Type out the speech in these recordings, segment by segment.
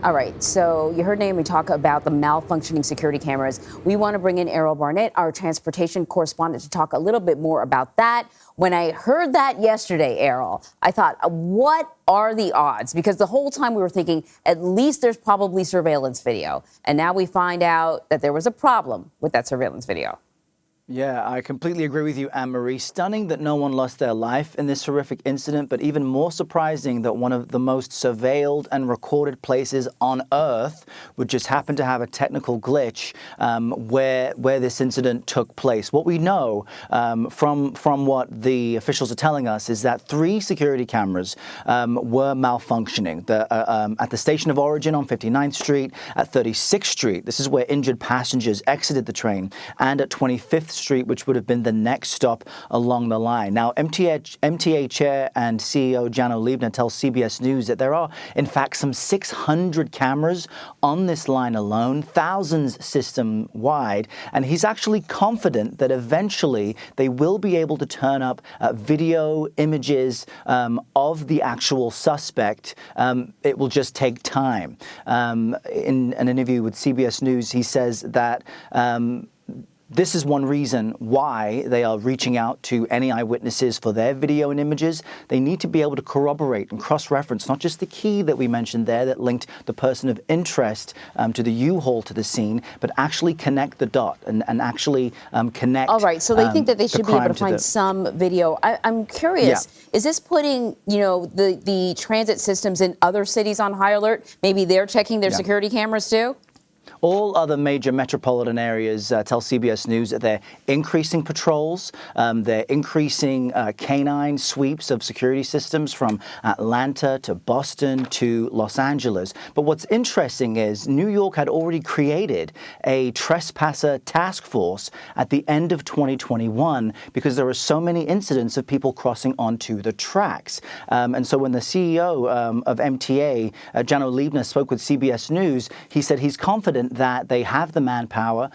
All right, so you heard Naomi talk about the malfunctioning security cameras. We want to bring in Errol Barnett, our transportation correspondent, to talk a little bit more about that. When I heard that yesterday, Errol, I thought, what are the odds? Because the whole time we were thinking, at least there's probably surveillance video. And now we find out that there was a problem with that surveillance video. Yeah, I completely agree with you, Anne-Marie. Stunning that no one lost their life in this horrific incident, but even more surprising that one of the most surveilled and recorded places on Earth would just happen to have a technical glitch where this incident took place. What we know from what the officials are telling us is that 3 security cameras were malfunctioning. At the station of origin on 59th Street, at 36th Street, this is where injured passengers exited the train, and at 25th Street, which would have been the next stop along the line. Now, MTA Chair and CEO Janno Liebner tells CBS News that there are, in fact, some 600 cameras on this line alone, thousands system-wide, and he's actually confident that eventually they will be able to turn up video images of the actual suspect. It will just take time. In an interview with CBS News, he says that this is one reason why they are reaching out to any eyewitnesses for their video and images. They need to be able to corroborate and cross-reference not just the key that we mentioned there that linked the person of interest to the U-Haul to the scene, but actually connect the dot and actually connect. All right, so they think that they should be able to find some video. I'm curious, is this putting, the transit systems in other cities on high alert? Maybe they're checking their security cameras too? All other major metropolitan areas tell CBS News that they're increasing patrols. They're increasing canine sweeps of security systems from Atlanta to Boston to Los Angeles. But what's interesting is New York had already created a trespasser task force at the end of 2021 because there were so many incidents of people crossing onto the tracks. And so when the CEO of MTA, Janno Liebner, spoke with CBS News, he said he's confident that they have the manpower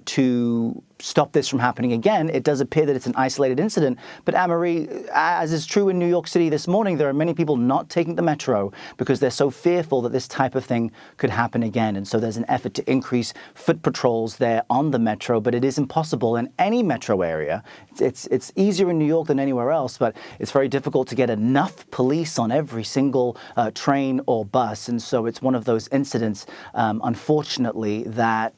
to stop this from happening again. It does appear that it's an isolated incident. But Anne-Marie, as is true in New York City this morning, there are many people not taking the metro because they're so fearful that this type of thing could happen again. And so there's an effort to increase foot patrols there on the metro, but it is impossible in any metro area. It's easier in New York than anywhere else, but it's very difficult to get enough police on every single train or bus. And so it's one of those incidents, unfortunately, that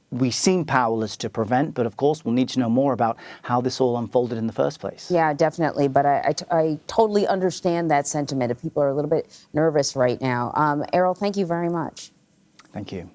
we seem powerless to prevent, but of course we'll need to know more about how this all unfolded in the first place. Yeah, definitely. But I totally understand that sentiment. If people are a little bit nervous right now. Errol, thank you very much. Thank you.